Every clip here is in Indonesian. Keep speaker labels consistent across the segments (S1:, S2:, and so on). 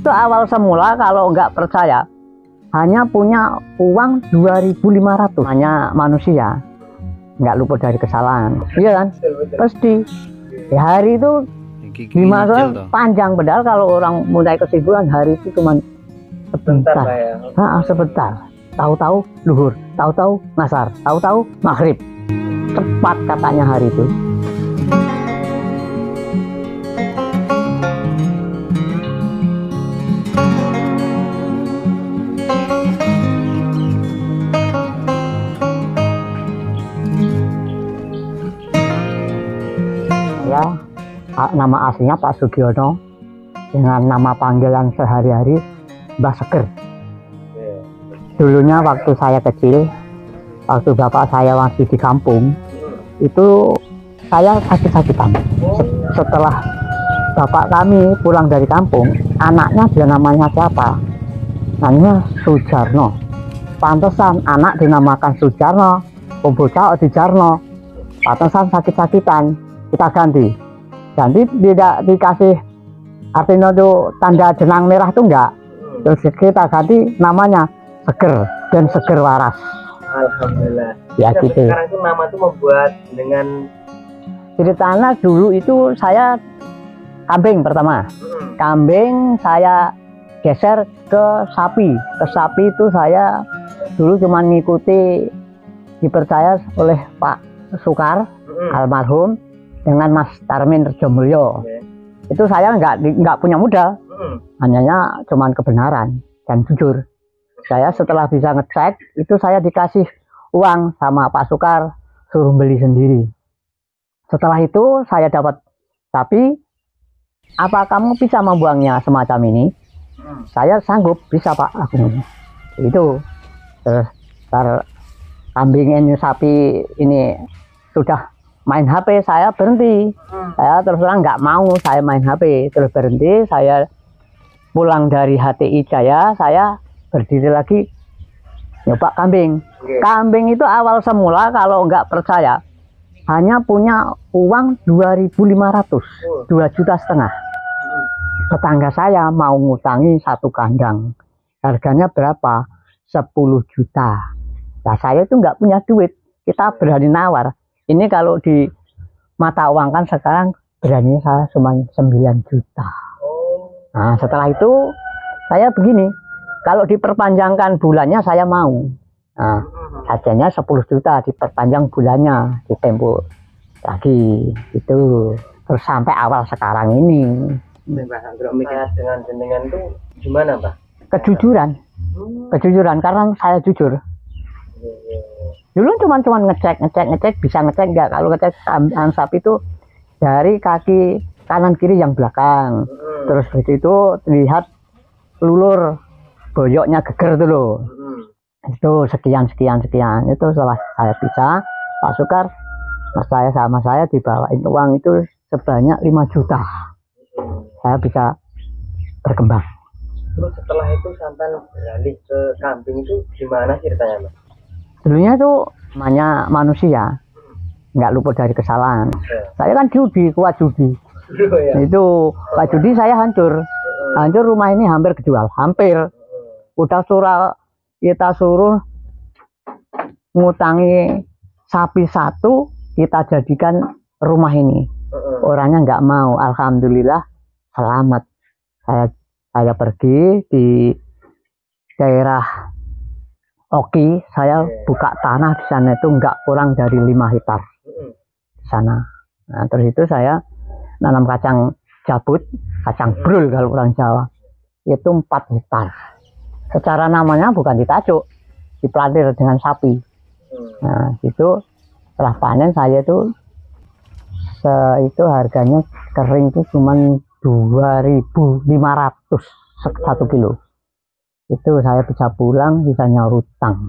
S1: itu awal semula kalau nggak percaya hanya punya uang 2.500, hanya manusia nggak luput dari kesalahan, iya kan? Pasti hari itu 5 panjang, padahal kalau orang mulai kesimpulan hari itu cuma sebentar, sebentar. Tahu-tahu luhur, tahu-tahu ngasar, tahu-tahu maghrib, cepat katanya hari itu. Ya, nama aslinya Pak Sugiono, dengan nama panggilan sehari-hari Mbah Seger. Dulunya waktu saya kecil, waktu bapak saya masih di kampung, itu saya sakit-sakitan. Setelah bapak kami pulang dari kampung, anaknya dia namanya siapa? Namanya Sujarno. Pantesan anak dinamakan Sujarno, bocah Dijarno. Pantesan sakit-sakitan, kita ganti. Tidak dikasih artinya itu tanda jenang merah tuh enggak. Terus kita ganti namanya Seger dan Seger waras.
S2: Alhamdulillah.
S1: Ya gitu.
S2: Sekarang itu nama itu membuat dengan
S1: ceritanya dulu itu saya kambing pertama. Kambing saya geser ke sapi. Ke sapi itu saya dulu cuma ngikuti, dipercaya oleh Pak Sukar almarhum dengan Mas Tarmin Rejomulyo. Itu saya nggak punya modal, hanya cuman kebenaran dan jujur. Saya setelah bisa ngecek itu saya dikasih uang sama Pak Sukar, suruh beli sendiri. Setelah itu saya dapat sapi. Apa kamu bisa membuangnya semacam ini? Saya sanggup, bisa Pak. Aku itu terus kambing ini, sapi ini sudah main HP, saya berhenti. Saya terus terang nggak mau saya main HP, terus berhenti. Saya pulang dari HTI Jaya, saya berdiri lagi nyoba kambing. Kambing itu awal semula kalau nggak percaya hanya punya uang 2.500, 2,5 juta. Tetangga saya mau ngutangi satu kandang, harganya berapa? 10 juta. Nah saya itu nggak punya duit, kita berani nawar. Ini kalau di mata uang kan sekarang berani saya cuma 9 juta. Nah setelah itu saya begini, kalau diperpanjangkan bulannya saya mau. Nah, harganya 10 juta diperpanjang bulannya, ditempo lagi itu. Terus sampai awal sekarang ini.
S2: Dengan jenengan itu gimana, Pak?
S1: Kejujuran. Kejujuran karena saya jujur. Dulu cuma ngecek bisa ngecek enggak. Kalau ngecek sapi itu dari kaki kanan kiri yang belakang. Terus begitu lihat lulur boyoknya geger tuh loh. Itu sekian. Itu setelah saya bisa, Pak Sukar saya sama saya dibawain uang itu sebanyak 5 juta. Saya bisa berkembang.
S2: Terus setelah itu sampai beralih ke kambing itu gimana ceritanya, Mas?
S1: Dulunya itu namanya manusia nggak luput dari kesalahan. Saya kan judi, kuat judi. Itu kuat judi saya hancur. Rumah ini hampir kejual, hampir. Udah kita suruh ngutangi sapi satu, kita jadikan rumah ini. Orangnya nggak mau. Alhamdulillah selamat. Saya pergi di daerah Oki, saya buka tanah di sana itu nggak kurang dari 5 hektar di sana. Nah, terus itu saya nanam kacang jabut, kacang brul kalau orang Jawa, itu 4 hektar. Secara namanya bukan ditajuk, diplantir dengan sapi. Nah, itu setelah panen saya itu harganya kering itu cuma 2.500 1 kilo. Itu saya bisa pulang, bisa nyaur utang.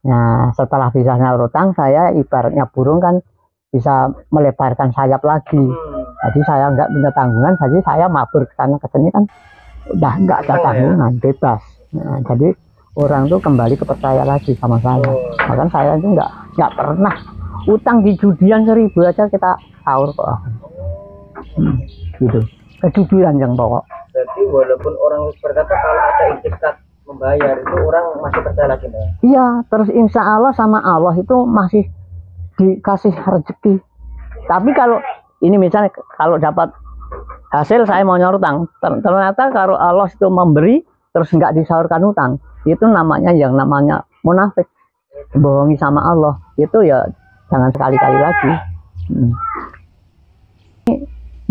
S1: Nah, setelah bisa nyaur utang, saya ibaratnya burung kan bisa melebarkan sayap lagi. Jadi saya nggak punya tanggungan, jadi saya mabur ke sana ke sini kan udah nggak ada tanggungan, bebas. Nah, jadi orang tuh kembali kepercaya lagi sama saya. Bahkan saya itu nggak pernah utang di judian 1.000 aja kita sahur kok. Gitu. Kejujuran yang pokok.
S2: Jadi Jadi walaupun orang berkata kalau ada istiqat membayar itu orang masih percaya lagi Mbak?
S1: Iya, terus insya Allah sama Allah itu masih dikasih rezeki. Tapi kalau ini misalnya kalau dapat hasil saya mau nyaur utang, ternyata kalau Allah itu memberi terus nggak disalurkan utang, itu namanya yang namanya munafik, bohongi sama Allah. Itu ya jangan sekali-kali lagi.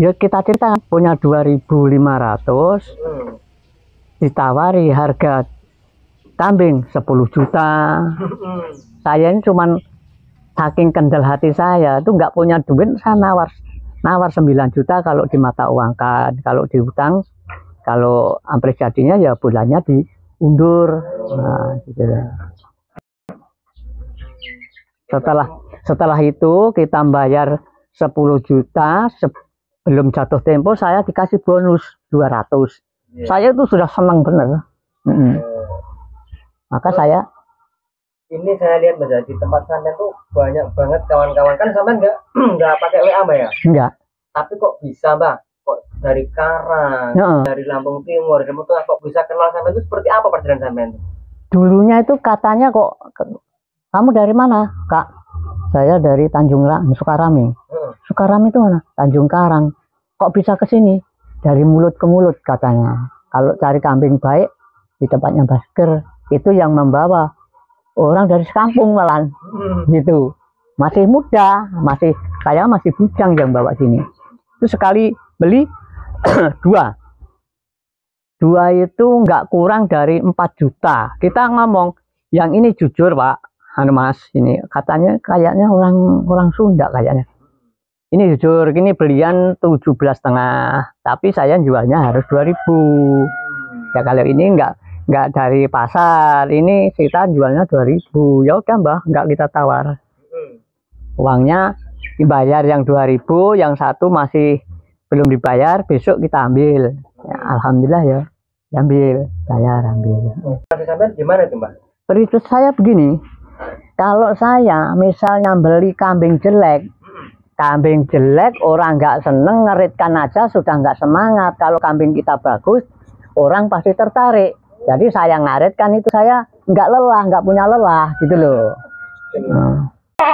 S1: Ya kita cerita punya 2.500, ditawari harga kambing 10 juta. Saya ini cuman saking kendal hati saya itu nggak punya duit, saya nawar 9 juta kalau di mata uangkan, kalau di hutang, kalau hampir jadinya ya bulannya diundur. Nah, gitu. Setelah itu kita bayar 10 juta, belum jatuh tempo saya dikasih bonus 200. Saya itu sudah senang bener. Maka saya
S2: lihat Mbak, di tempat sampean tuh banyak banget kawan-kawan, kan sampean nggak pakai WA Mbak ya?
S1: Enggak.
S2: Tapi kok bisa Mbak? Kok dari Karang, dari Lampung Timur, dari Mutua, kok bisa kenal sampean itu seperti apa perjalanan sampean?
S1: Dulunya itu katanya kok, kamu dari mana Kak? Saya dari Tanjung Sukarami. Sukarami itu mana? Tanjung Karang. Kok bisa ke sini? Dari mulut ke mulut katanya. Kalau cari kambing baik di tempatnya Basker, itu yang membawa orang dari sekampung malah. Gitu. Masih muda, kayak masih bujang yang bawa sini. Itu sekali beli dua itu nggak kurang dari 4 juta. Kita ngomong yang ini jujur Pak, Mas, ini katanya kayaknya orang Sunda kayaknya. Ini jujur, ini belian 17,5, tapi saya jualnya harus 2.000. Ya kalau ini nggak dari pasar, ini kita jualnya 2.000. Ya udah Mbah, nggak kita tawar. Uangnya dibayar yang 2.000, yang satu masih belum dibayar, besok kita ambil. Ya, alhamdulillah ya, ambil, bayar, ambil.
S2: Masih sampai gimana tuh Mbak?
S1: Prinsip saya begini, kalau saya misalnya beli kambing jelek orang nggak seneng, ngeritkan aja sudah nggak semangat. Kalau kambing kita bagus, orang pasti tertarik. Jadi saya ngaritkan itu saya nggak lelah, nggak punya lelah gitu loh.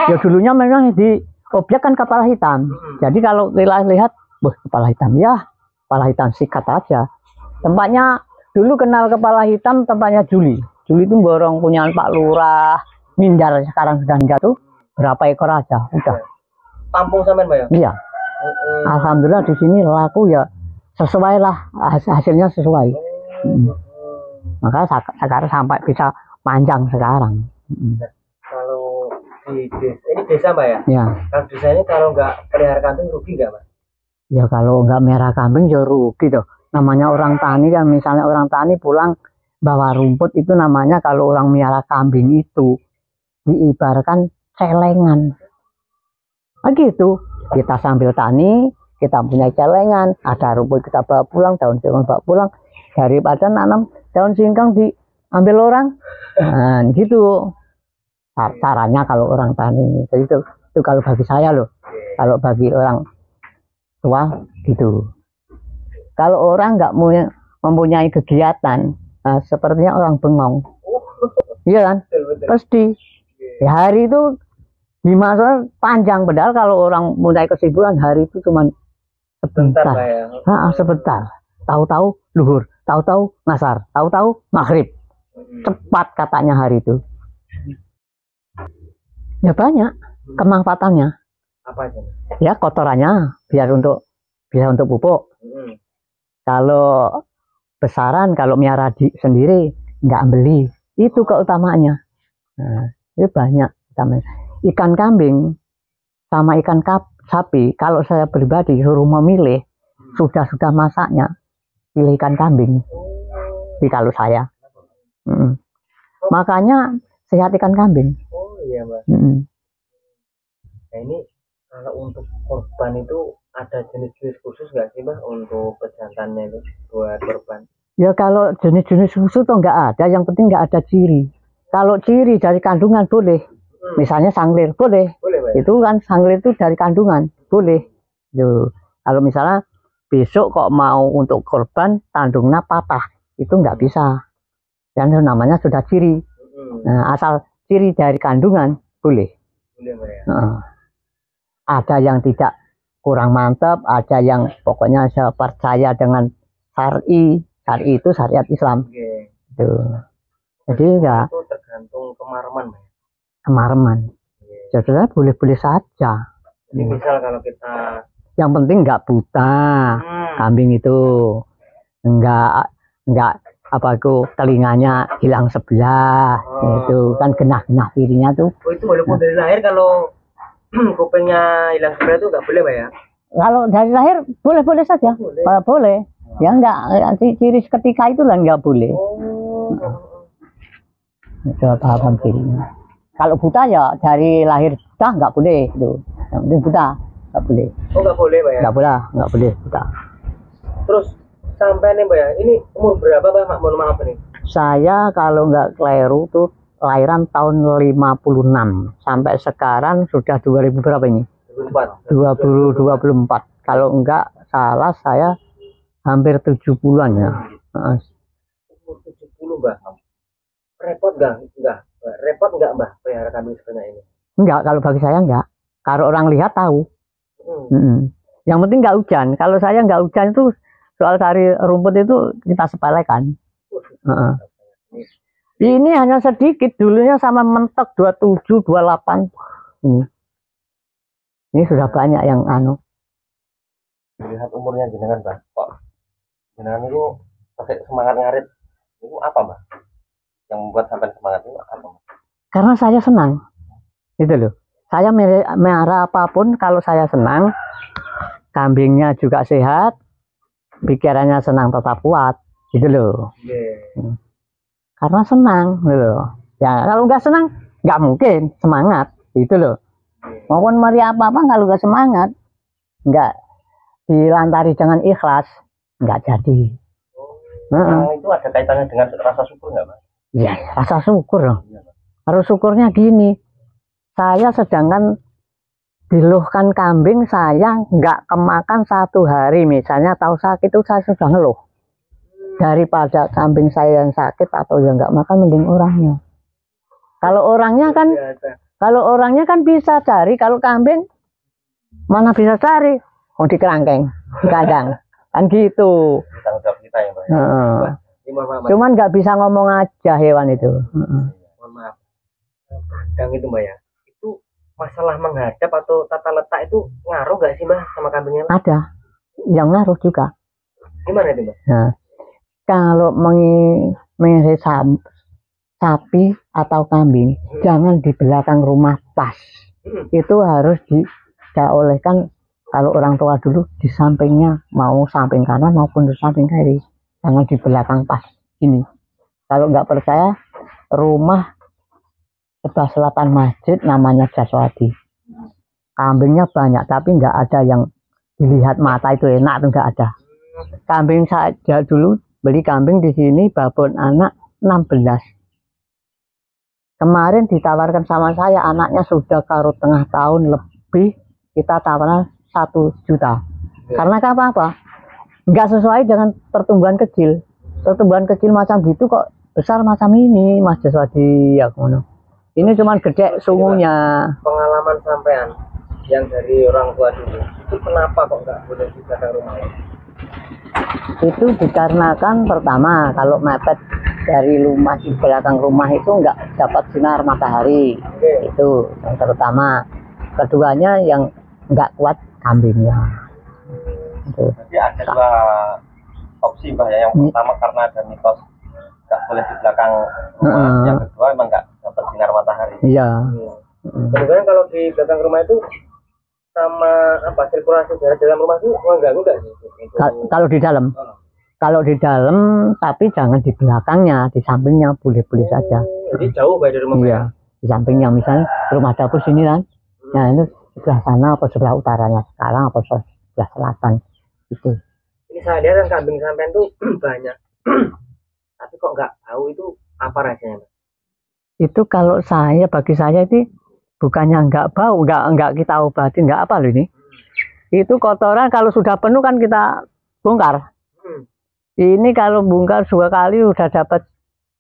S1: Ya dulunya memang di objek kan kepala hitam. Jadi kalau lihat, kepala hitam ya, kepala hitam sikat aja. Tempatnya dulu kenal kepala hitam, tempatnya Juli itu borong punya Pak Lurah, Mindar, sekarang sudah enggak tuh. Berapa ekor aja, udah.
S2: Tampung sampean Mbak ya?
S1: Iya. Alhamdulillah di sini laku ya sesuai lah, hasilnya sesuai. Maka sekarang sampai bisa panjang sekarang.
S2: Kalau di desa, ini desa Mbak ya?
S1: Ya.
S2: Kalau desa ini kalau nggak pelihara kambing rugi nggak Mbak?
S1: Ya kalau nggak merah kambing ya rugi tuh. Namanya orang tani kan, misalnya orang tani pulang bawa rumput itu namanya, kalau orang melihara kambing itu diibaratkan celengan. Begitu, kita sambil tani, kita punya celengan, ada rumput kita bawa pulang, daun singkong bawa pulang, daripada nanam daun singkong diambil orang. Nah, gitu. Caranya kalau orang tani itu kalau bagi saya loh. Kalau bagi orang tua gitu. Kalau orang nggak mempunyai kegiatan, sepertinya orang bengong. Iya kan? Pasti. Ya, hari itu di masa panjang, padahal kalau orang mulai kesibukan hari itu cuma sebentar. Sebentar. Tahu-tahu luhur, tahu-tahu ngasar, tahu-tahu maghrib. Cepat katanya hari itu. Ya banyak kemanfaatannya.
S2: Apa aja?
S1: Ya kotorannya biar untuk pupuk. Kalau besaran, kalau miara sendiri nggak beli, itu keutamaannya. Nah, itu banyak utamanya. Ikan kambing sama ikan sapi, kalau saya pribadi suruh memilih, sudah masaknya, pilih ikan kambing. Jadi kalau saya, makanya sehat ikan kambing.
S2: Oh iya Mbak. Nah ini kalau untuk korban itu ada jenis-jenis khusus nggak sih Mbak untuk pejantannya itu buat korban?
S1: Ya kalau jenis-jenis khusus tuh nggak ada, yang penting nggak ada ciri. Kalau ciri dari kandungan boleh. Misalnya sanglir boleh,
S2: Mbak.
S1: Itu kan sanglir itu dari kandungan boleh. Yo, kalau misalnya besok kok mau untuk korban tandungnya patah, itu nggak bisa. Dan itu namanya sudah ciri. Nah, asal ciri dari kandungan boleh.
S2: Boleh, Mbak ya.
S1: Ada yang tidak kurang mantap, ada yang pokoknya saya percaya dengan syar'i. Syar'i itu syariat Islam.
S2: Oke.
S1: Itu. Jadi ya
S2: Itu tergantung kemareman, Mbak.
S1: kemareman. Jadi boleh-boleh saja.
S2: Jadi misal kalau kita
S1: Yang penting nggak buta kambing itu, nggak apa itu telinganya hilang sebelah, itu kan genah-genah kirinya tuh.
S2: Oh, itu walaupun dari lahir kalau kupingnya hilang sebelah itu nggak boleh, Mbak ya?
S1: Kalau dari lahir boleh-boleh saja, boleh. Ya nggak ciri ketika itu lah nggak boleh. Itu paham cirinya. Kalau buta ya dari lahir buta nggak boleh itu. Yang penting buta nggak boleh.
S2: Oh, nggak boleh, Mbak ya?
S1: Nggak boleh buta.
S2: Terus sampai nih, Mbak ya, ini umur berapa, Mbak? Mohon maaf nih. Saya
S1: kalau nggak keliru tuh lahiran tahun 56 sampai sekarang sudah 2000 berapa ini? 2024. Kalau enggak salah saya hampir 70-an ya.
S2: Umur 70, Mbak. Repot nggak? Repot nggak, Mbak, pelihara kambing sebanyak ini?
S1: Enggak, kalau bagi saya enggak. Kalau orang lihat tahu. Yang penting nggak hujan. Kalau saya nggak hujan itu soal cari rumput itu kita sepelekan. Ini hanya sedikit, dulunya sama mentok 27, 28. Ini sudah banyak yang anu.
S2: Lihat umurnya jenengan, Mbak. Kok jenengan itu pakai semangat ngarit? Itu apa, Mbak? Yang membuat sampai semangat itu apa, Mbak?
S1: Karena saya senang. Itu loh. Saya melihara apapun kalau saya senang, kambingnya juga sehat, pikirannya senang tetap kuat. Gitu loh. Karena senang loh. Ya kalau nggak senang nggak mungkin semangat gitu loh. Maupun meriah apa kalau nggak semangat, nggak dilantari dengan ikhlas, nggak jadi.
S2: Itu ada kaitannya dengan rasa syukur nggak, Mas?
S1: Iya, rasa syukur loh. Harus syukurnya gini. Saya sedangkan diluhkan kambing saya nggak kemakan 1 hari, misalnya tahu sakit itu saya sudah ngeluh. Daripada kambing saya yang sakit atau yang nggak makan, mending orangnya. Kalau orangnya kan bisa cari, kalau kambing mana bisa cari? Oh, di kerangkeng, di kandang, kan gitu.
S2: Tanggung jawab kita ya, Mbak.
S1: Cuman nggak bisa ngomong aja hewan itu.
S2: Mohon maaf. Kandang itu, Mbak ya, itu masalah menghadap atau tata letak itu ngaruh nggak sih, Mbak, sama kambingnya?
S1: Ada yang ngaruh juga.
S2: Gimana itu, Mbak?
S1: Nah, kalau mengelihara sapi atau kambing, jangan di belakang rumah pas. Itu harus diolehkan. Kalau orang tua dulu di sampingnya, mau samping kanan maupun di samping kiri, jangan di belakang pas ini. Kalau nggak percaya, rumah sebelah selatan masjid namanya Jaswadi. Kambingnya banyak, tapi nggak ada yang dilihat mata itu enak, itu nggak ada. Kambing saja dulu beli kambing di sini babon anak 16. Kemarin ditawarkan sama saya, anaknya sudah karo tengah tahun lebih, kita tawarkan 1 juta. Karena apa? Nggak sesuai dengan pertumbuhan kecil. Pertumbuhan kecil macam gitu kok besar macam ini, Mas Jaswadi ya ngono. Ini cuma gede sungunya.
S2: Pengalaman sampean yang dari orang tua dulu, itu kenapa kok nggak boleh di belakang rumah?
S1: Itu dikarenakan pertama, kalau mepet dari rumah di belakang rumah itu nggak dapat sinar matahari. Itu yang pertama. Keduanya yang nggak kuat kambingnya.
S2: Jadi ada 2 opsi, Mbak ya. Yang pertama karena ada mitos nggak boleh di belakang rumah. Yang kedua emang nggak dapat sinar matahari.
S1: Iya.
S2: Kemudian kalau di belakang rumah itu sama apa, sirkulasi udara dalam rumah itu mengganggu nggak sih?
S1: Kalau di dalam, tapi jangan di belakangnya, di sampingnya boleh-boleh saja.
S2: Jadi jauh dari rumah.
S1: Iya, di sampingnya, misalnya rumah dapur sini kan. Nah itu sebelah sana apa sebelah utaranya sekarang apa sebelah selatan itu.
S2: Ini saya lihat kan kambing sampean tuh banyak, tapi kok nggak tahu itu apa rasanya, Mbak?
S1: Itu kalau bagi saya itu bukannya nggak bau, nggak kita obati, nggak apa loh ini. Itu kotoran kalau sudah penuh kan kita bongkar.
S2: Hmm.
S1: Ini kalau bongkar 2 kali udah dapat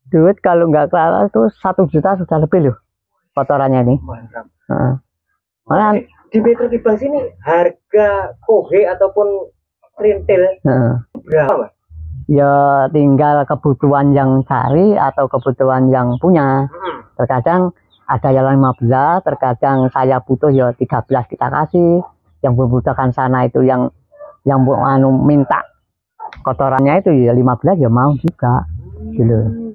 S1: duit, kalau nggak kalah itu 1 juta sudah lebih loh kotorannya ini.
S2: Mantap.
S1: Malah
S2: Di Metro Kibang sini harga kohe ataupun rintil berapa, Mas?
S1: ya tinggal kebutuhan yang cari atau kebutuhan yang punya. Terkadang ada yang 15, terkadang saya butuh ya 13 kita kasih. Yang membutuhkan sana itu yang minta kotorannya itu ya 15 ya mau juga gitu.